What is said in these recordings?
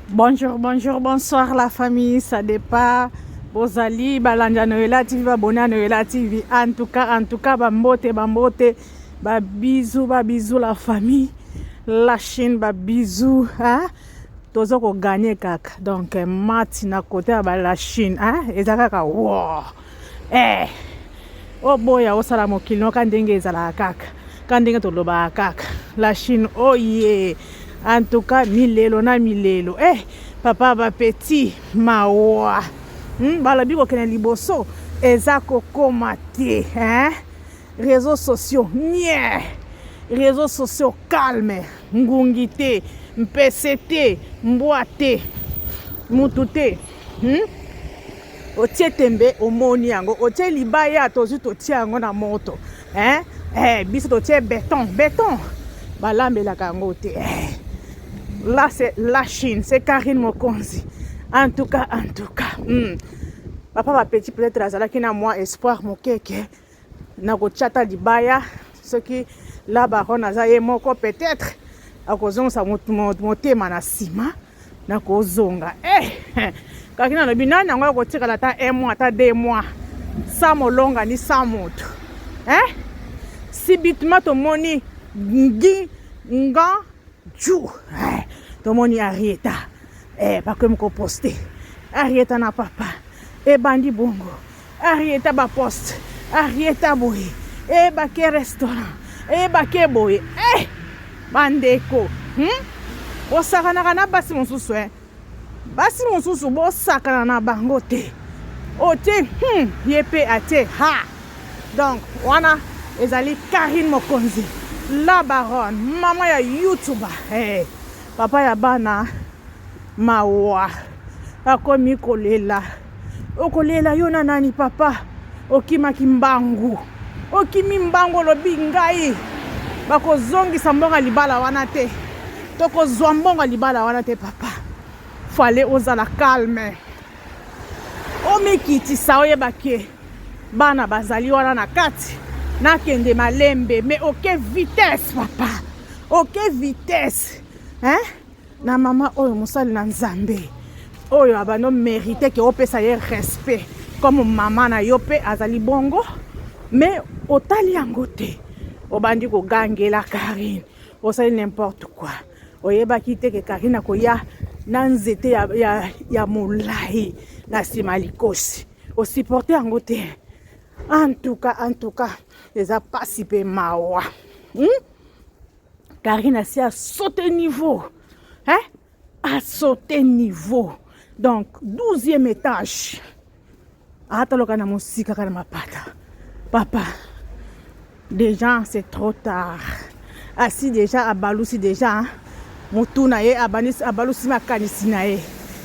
Bonjour, bonjour, bonsoir la famille, ça dépend. Bozali, Balanja Noëlla TV, Babona Noëlla TV. En tout cas, bambote, bisous la famille. La Chine, bisous, hein. Tozo ko gagner kaka. Donc, mat na côté la Chine, hein. Ezaka wow. Oh boy, osala mokili no kandenge ezala kaka. Kandenge toloba kaka. La Chine, oh yeah. En tout cas, milelo na milelo. Papa va petit, mawa. Balabi ko kene liboso. Ezako komate, hein? Réseaux sociaux, nye. Réseaux sociaux calme. Ngungite, mpesete, mbwate, mutute. Otie tembe omoni yango. Otie libaya tozu totie yango na moto. Biso totie béton. Balambela kango te. Là, c'est la Chine, c'est Karine Mokonzi. En tout cas. Papa va petit peut-être azala qui n'a moi espoir mon keke. Na ko chata libaya ce qui là baron azaye moko peut-être a kozonga sa monter manasima na kozonga. Kakina no binani ngo ko tika la ta 1 mois ta 2 mois. Sa molonga ni sa moto. Si bitma to moni ngi nga Jou, tomoni Arieta, pas comme qu'on poste, Arieta na papa, bandi bongo, Arieta ba poste, Arieta boy, ba ke restaurant, ba ke boy, bandeko, osakana na basi monsusu, basi monsusu bo sakana na bangote, ote, yepe ate, ha, donc, wana, ezali Karine Mokonzi. La baronne, maman ya YouTuber, papa ya bana mawa, akomi kolela, okolela yona nani papa, okima kimbangu, okimi mbango lobi ngai, bako zongi sambonga libala wana te, toko zwambonga libala wana te papa, fale ozala calme, omekiti saoye bake, bana bazali wana na kati, nakende malembe, mais aucune vitesse papa, aucune vitesse, na maman oyo musali na nzambe, oyo abano mérité que opesa ye respect, comme maman na yope azali bongo, mais otali yango te, obandi ko gangela Karine, osali n'importe quoi, oyeba kite que Karine akoya na nzete ya molai, na sima likosi, o supporter yango te. En tout cas, les a pas si peu mawa. Karine a sauté niveau. A sauté niveau. Donc, 12e étage. Attends, le musique à ma pata. Papa, déjà, c'est trop tard. Assis déjà, à Balousi déjà. Moutouna ye, à Balousi ma kanisinae.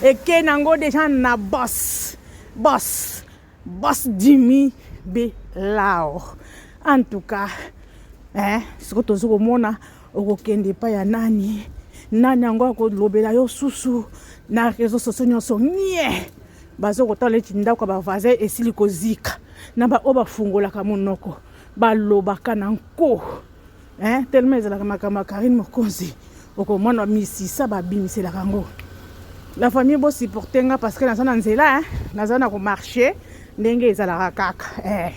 Et Kenango déjà na boss. Boss Jimmy Belao. En tout cas, soki tozokomona okokende pa ya nani yango akolobela yo susu na réseaux sociaux nyonso nie bazokotala eti ndako ya bavoisin esili kozika na baoyo bafungolaka monoko balobaka na nko tellement ezalaka makambo ya Karine Mokonzi okomona misisa babimiselaka yango. La famille bo supporter nga parce que naza na nzela naza na komarche ndenge ezalaka kaka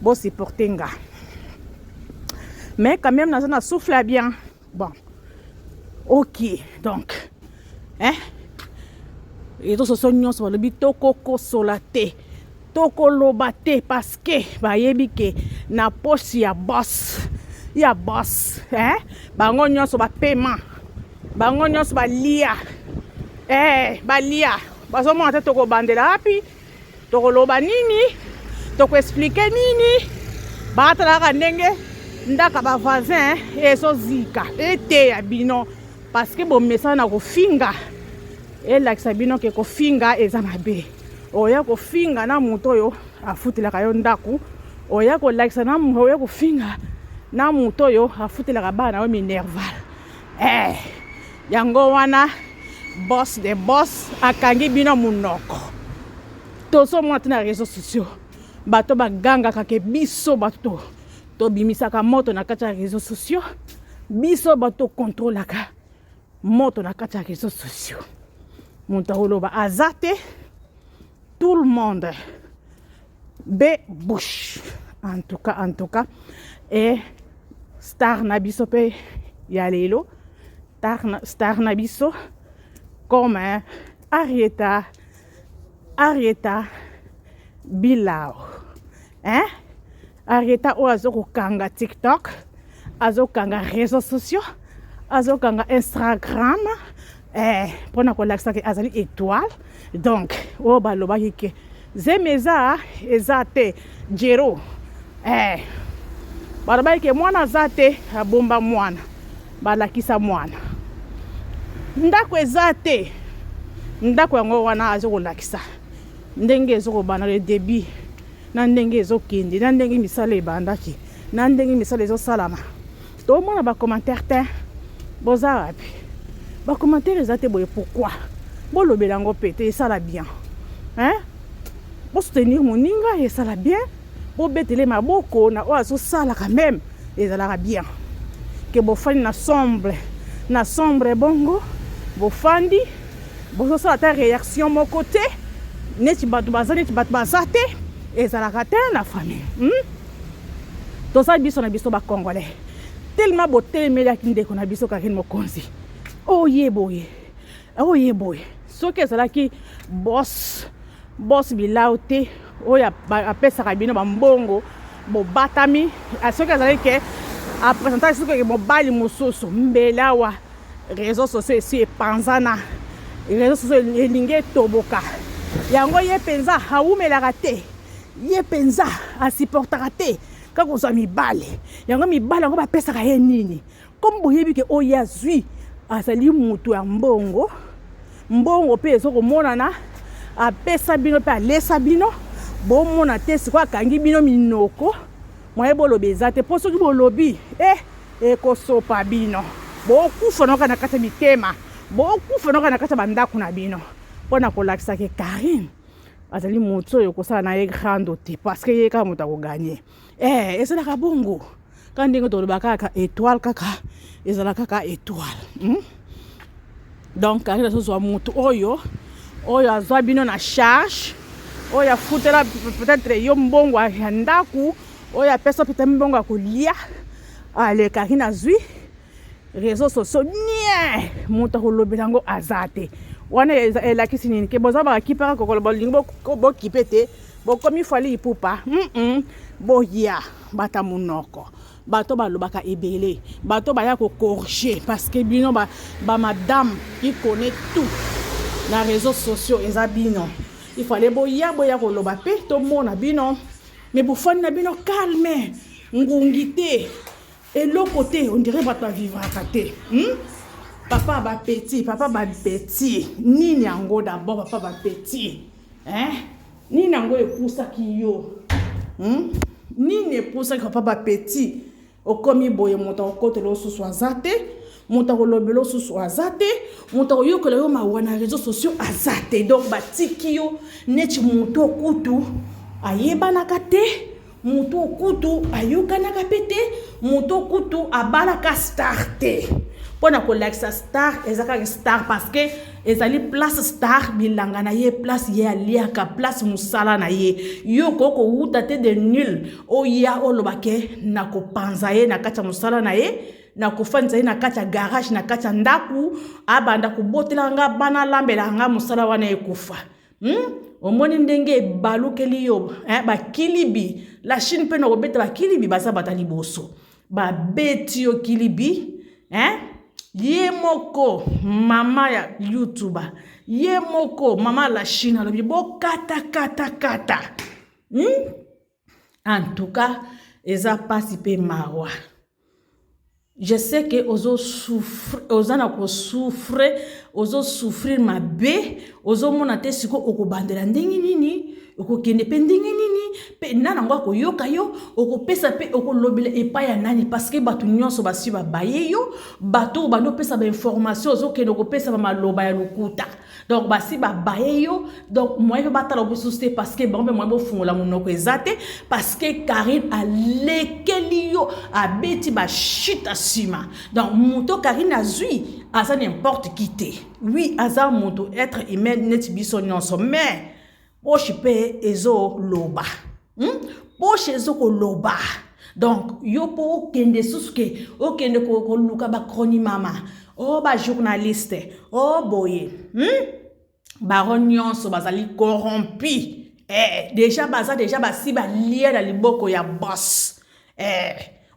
bo supporter nga. Mais quand même naza na souffle bien. Bon. OK. Donc et to so nyonso balobi toko sola te. Toko loba te parce que bayebi ke na poche ya boss. Ya boss, bango nyonso ba paiement. Bango nyonso ba lia. Balia. Bazo monte toko bandela api. Toko loba nini? Toko expliquer nini? Batalaka ndenge ndaka ba voisin eso zika. Ete ya bino parce que bon message na ko finga. Lakisa bino ke ko finga eza mabe. Oya ko finga na muto yo afutelaka yo ndaku. Oya ko lakisa na muto yo ko finga na muto yo afutelaka bana yo minerval. Yango wana boss de boss akangi bino munoko. Toso mwati na réseaux sociaux. Bato baganga kake biso bato. To bimisaka moto na kati ya réseaux sociaux. Biso bato contrôlaka moto na kati ya réseaux sociaux. Montaholoba azate tout le monde be bouche en tout cas et star nabiso pe yalelo star nabiso comme Arieta Bilao Arieta o azoko kanga TikTok azokanga réseaux sociaux azokanga Instagram pona kolakisa ke azali étoile donc o balobaki ke zemeza ezate jero balobaki ke mwana azate abomba mwana balakisa mwana ndako ezate ndako yango wana azokolakisa ndenge ezokobana le début na ndenge ezokende na ndenge misala ebandaki na ndenge misala ezosalama tomona bacommentaire te boza wapi bacommentaire ezate boye pourquoi bolobela yango pete esala bien soutenir moninga esala bien bobetele maboko na oyo azosala quand même ezalaka bien ke bofandi na sombre bongo bofandi bozosala ta réaction moko te neti bato baza te ezalaka te na famille tosala biso na biso bacongolais tellement botelemelaki ndeko na biso kakini mokonzi oye boye soki ezalaki boss Bilao te oyo apesaka bino bambongo bobatami soki ezalaki ke apresentaki soki mobali mosusu mbelawa réseaux sociaux esi epanzana réseaux sociaux elingi etoboka yango ye mpenza awumelaka te ye mpenza asupportaka te kaka ozwa mibale yango mibale yango bapesaka ye nini comme boyebi ke oyo azwi azali mutu ya mbongo mpe ezokomonana apesa bino mpe alesa bino bomona te sikoyo akangi bino minoko moye bolobi eza te mpo soki bolobi ekosopa bino bokufa noka na kati ya mitema bokufa noka na kati ya bandako na bino mpona kolakisa ke Karine azali moto oyo kosala na ye grande te parce que ye kaka moto akoganye ezalaka bongo ka ndenge toloba kaka étoile kaka ezala kaka étoile donc Karine azozwa moto oyo azwa bino na charge oyo afutela peut-être yo mbongo ya ndako oyo apesa peut-être mbongo ya kolia ale Karine azwi réseaux sociaux nie moto akolobela yango aza te wana elakisi nini ke boza bakipaka kokolo bolingi bokipe te bokomi fali ipupa boya bata monoko bato balobaka ebele bato baya kokorge parce que bino ba madame qui connaît tout na réseaux sociaux eza bino il fallait boya koloba pe to mona bino mais bofani na bino calme ngungi te et l'autre côté on dirait bato vivre à te papa ba petit nini yango d'abord papa ba petit nini yango epusaki yo nini epusaki papa ba petit okomi boye moto okotela osusu aza te moto akolobela osusu aza te moto akoyokola yo mawa na réseaux sociaux aza te donc batiki yo neti moto okutu ayebanaka te moto okutu ayokanaka pe te moto okutu abalaka star te pona kolakisa star ezaka star parce que ezali place star bilanga na ye place ye aliaka place musala na ye yo koko uta te de nul oya olobake na kopanza ye na kati ya musala na ye na kofanisa ye na kati ya garage na kati ya ndaku abanda kobotela nga bana lambela nga musala wana ekufa omoni ndenge balukeli yo bakilibi la Chine pe na kobeta bakilibi baza bata liboso babeti yo kilibi ye moko mama ya YouTuber ye moko mama la Chine alobi bo kata en tout cas eza pasi pe mawa. Je sais que ozo souffrir mabe ozo mona te siko okobandela ndenge nini okokende pe ndenge nini pe nana ngo koyoka yo okopesa pe okolobela epai ya nani parce que bato nyonso basi babaye yo bato bando pesa ba information ozokende okopesa ba maloba ya lokuta donc basi babaye yo donc moi pe batala bosuste parce que bango moi bofungola monoko ezate parce que Karine alekeli yo abeti ba shit asima donc moto Karine azui aza n'importe qui te oui aza moto être humain net biso nyonso mais poche pe ezo loba poche ezo ko loba donc yo po kende suske o kende ko luka ba kroni mama o ba journaliste o boye baron nyonso bazali corrompi déjà basi ba lié na liboko ya boss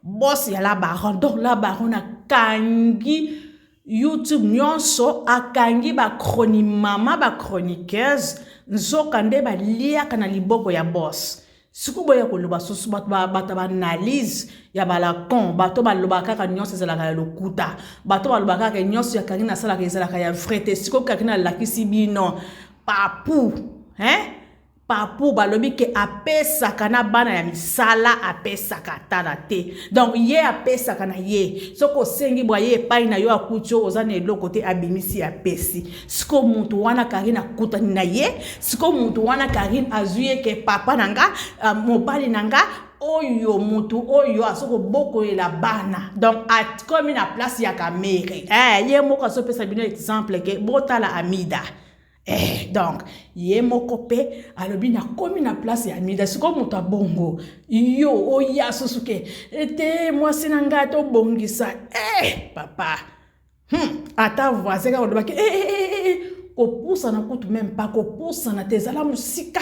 boss ya la baron donc la baron a kangi YouTube nyonso akangi ba kroni mama ba chroniqueuse nzoka nde baliaka na liboko ya boss sikubo ya koloba susu bato ba analyse ya balakon bato baloba kaka nyonso ezalaka ya lokuta bato baloba kaka nyonso ya Karine asalaka ezalaka ya vrai te siko Karine alakisi bino papu balobi ke apesaka na bana ya misala apesaka tala te donc ye apesaka na ye soko sengi bwa ye epai na yo akuti oza na eloko te abimisi apesi siko mutu wana Karine akutani na ye siko mutu wana Karine azwi ye ke papa nanga mobali nanga oyo mutu oyo asoko boko la bana donc akomi na place ya kamere ye moko asopesa bino exemple ke botala Amida donc ye moko pe alobi na komi na place ya Amida siko moto abongo yo oya susuke ete mwasi na ngai to bongisa papa ata voisin ka oloba ke kopusa na kutu même pas kopusa na tezala musika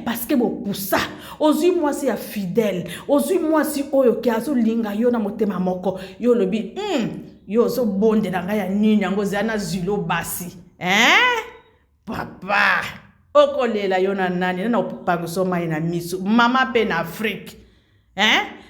parce que bopusa ozui mwasi ya fidèle ozui mwasi oyo ke azolinga yo na motema moko yo lobi yo zo bonde na ngai ya nini yango zana zilo basi papa okolela yo na nani na opanguso mai na misu mama pe na Afrique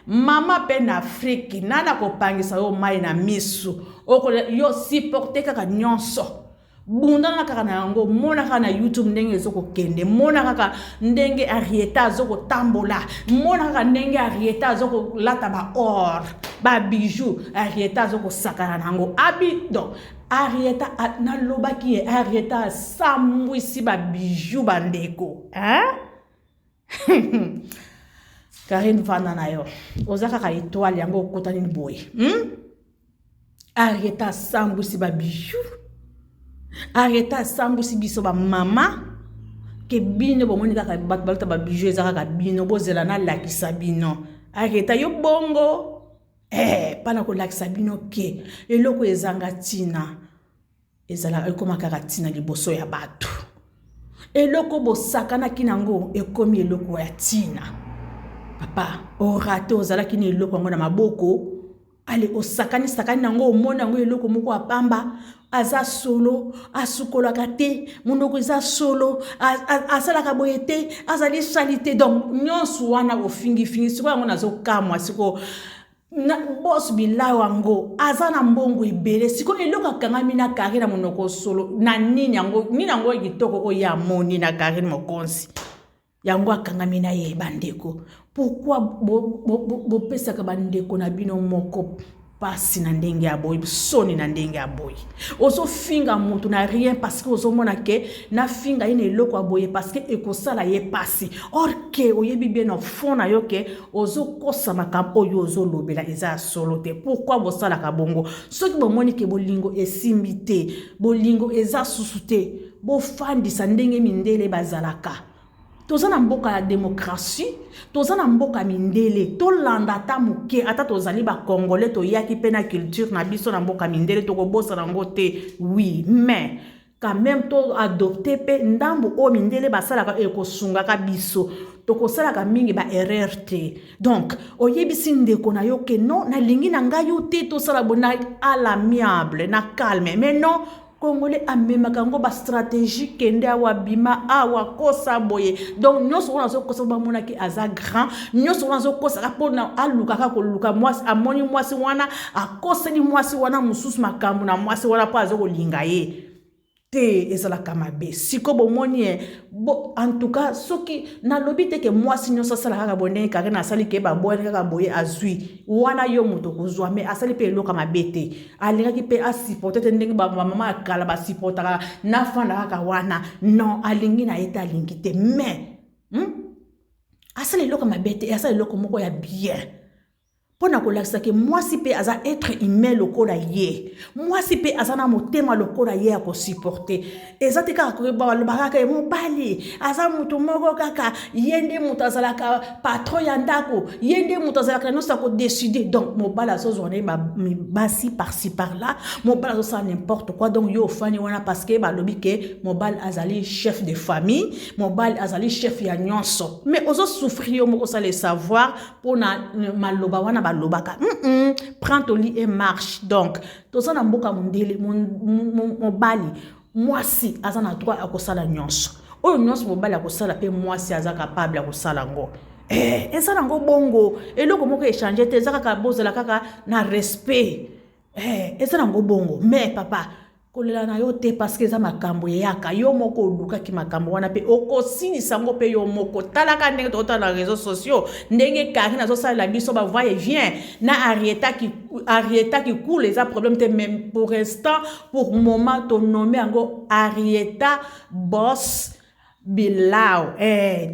mama pe na Afrique nana kopangisa yo mai na misu okolela yo supporter kaka nyonso bunda na kaka na yango mona kaka na YouTube ndenge ezoko kende mona kaka ndenge Arieta azoko tambola mona kaka ndenge Arieta azoko lata ba or ba bijou Arieta azoko sakana nango abi donc Arieta na loba ki Arieta sambwisi ba bijou bandeko Karine vana na yo ozaka ka étoile yango okotani boye Arieta sambwisi ba bijou Arieta sambusi biso ba mama ke bino bomoni kaka balta ba bijou ezaka ka bino bozela na lakisa bino Arieta yo bongo pana ko lakisa bino ke eloko ezanga tina ezala ekoma kaka tina liboso ya bato eloko bosakana kinango ekomi eloko ya tina papa o rate ozala kini eloko ngo na maboko ale osakani sakani nango omona ngo eloko moko apamba aza solo asukola kate munoko eza solo asala ka boyete azali salite donc nyonso wana ofingi siko yango nazokamwa siko na boss bilawa ngo azana mbongo ebele siko eloko kangami na Karine munoko solo na nini yango kitoko oya moni na Karine mokonzi yango akangami na ye bandeko pourquoi bo pesa ka bandeko na bino moko pasi na ndenge ya boy soni na ndenge ya boy ozo finga mutu na rien parce que ozo mona ke na finga ine eloko ya boy parce que ekosala ye pasi or ke oyebi bien au fond na yo ke ozo kosa makambo oyo ozo lobela eza solo te pourquoi bosala ka bongo soki bomoni ke bolingo esimbi te bolingo eza susu te bofandisa ndenge mindele bazalaka tozana mboka ya démocratie tozana mboka mindele tolanda ta muke ata tozali ba congolais to yaki pena culture na biso na mboka mindele to kobosa nango te oui mais quand même to adopter pe ndambo o mindele basalaka ekosunga ka biso to kosalaka mingi ba erreur te donc oyebisi ndeko na yo ke non na lingi na ngai yo te to sala bona à l'amiable na calme mais non Congolais a même kango ba stratégie kende awa bima awa kosa boye donc nyonso wana zo kosa ba mona ki aza grand nyonso wana zo kosa rapona aluka ka ko luka mwasi amoni mwasi wana akosa ni mwasi wana mususu makambu na mwasi wana pa zo kolinga ye te ezalaka mabe siko bomoni bo en tout cas soki nalobi te ke mwasi nyonso asalaka kaka bonene kaka nasali ke baboyani kaka boye azwi wana yo moto kozwa me asali mpe eloko mabe te alingaki mpe asupporte te ndenge bamama ya kala basupportaka nafanda kaka wana non alingi na ye te alingi te mais asali eloko mabe te asali eloko moko ya bien pona kolakisa ke mwasi pe aza être humain lokola ye mwasi pe aza na motema lokola ye ya kosupporte eza te kaka balobaka kaka mobali aza moto moko kaka ye nde moto azalaka patron ya ndako ye nde moto azalaka nyonso akodeside donc mobali azozwa na ye basi par-ci par-là mobali azosala n'importe quoi donc yo ofani wana parce que balobi ke mobali azali chef de famille mobali azali chef ya nyonso mais ozosouffrir yo moko osala savoir mpona maloba wana lobaka prends ton lit et marche donc toza na mboka mondele mobali mwasi aza na droit akosala nyonso oyo nyonso mobali akosala pe mwasi aza capable akosala ngo eza nango bongo eloko moko échange te eza kaka bozela kaka na respect eza nango bongo mais papa kolela na yo te parce que eza makambo yaka yo moko olukaki makambo wana pe okosilisa ngo pe yo moko talaka ndenge tokotala na réseaux sociaux ndenge Karine azosalela biso va et vient na Arieta qui coule eza problème te même pour instant pour moment to nommé yango Arieta boss Bilao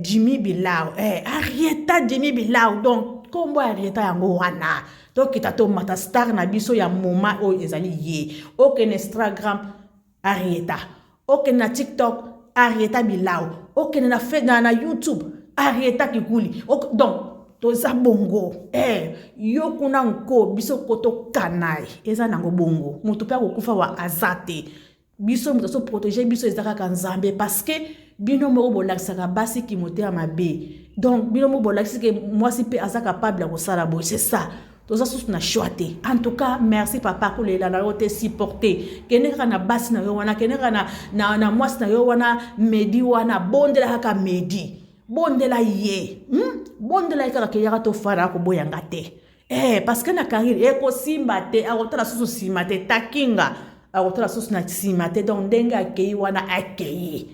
Jimmy Bilao Arieta Jimmy Bilao donc kombo Arieta yango wana donc to mata star na biso ya moma o ezali ye oke na Instagram Arieta oke na TikTok Arieta Bilao oke na YouTube Arieta Kikuli donc toza bongo yo kuna nko biso koto kanai eza nango bongo mutu pe kokufa wa azate biso mutu so protéger biso ezaka kanzambe parce que bino moko bolakisaka basi ki motema mabe donc bino moko bolakisi ke mwasi pe aza capable ya kosala boye c'est ça toza susu na choité en tout cas merci papa kolela na yo te supporter kene kaka na basi na yo wana kene kaka na mwasi na yo wana medi wana bondela kaka medi bondela ye bondela kaka ke yaka to fara ko boyanga te parce que na carrière ko simba te akotala susu simba te takinga akotala susu na simba te donc ndenga akei wana akei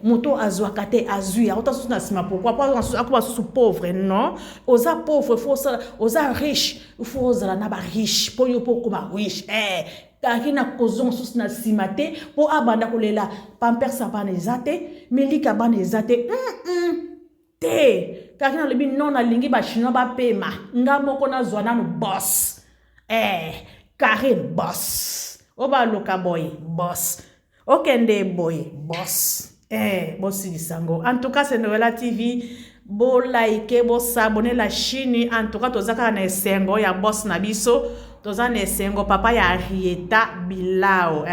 moto azwaka te azwi akota susu na sima pourquoi pas akuba susu pauvre non oza pauvre faut ça oza riche faut ozala na ba riche po yo po ko ba riche kaki na kozonga susu na sima te po abanda kolela pampers bana ezate milika bana ezate te kaki na lebi non na lingi ba chinois ba pema nga moko na zwa nanu boss carré boss oba loka boy boss okende boy boss boss lisango en tout cas c'est Noela TV bo like bo s'abonner la chaîne en tout cas tozaka na esengo ya boss na biso toza na esengo papa ya Arieta Bilao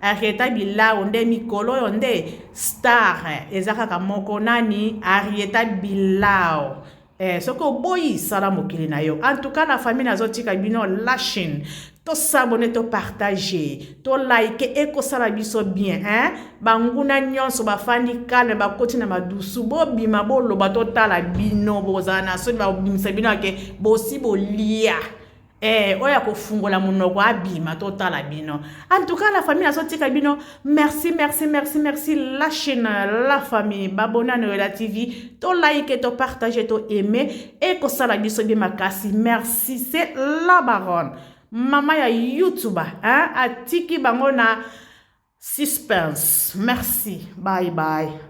Arieta Bilao nde mikolo yo nde star ezaka ka moko nani Arieta Bilao soko boyi sala mokili na yo en tout cas la famille nazotika bino la chaîne to s'abonner to partager to like eko sala biso bien banguna nyonso bafandi calme bakoti na madusu bobima boloba to tala bino bozana so ba bimisa bino ke bosi bolia oya kofungola munoko abima to tala bino en tout cas la famille azotika bino merci la chaîne la famille babona Noela TV to like to partager to aimer eko sala biso bien makasi merci c'est la baronne Mama ya YouTuber, atiki bango na suspense. Merci. Bye bye.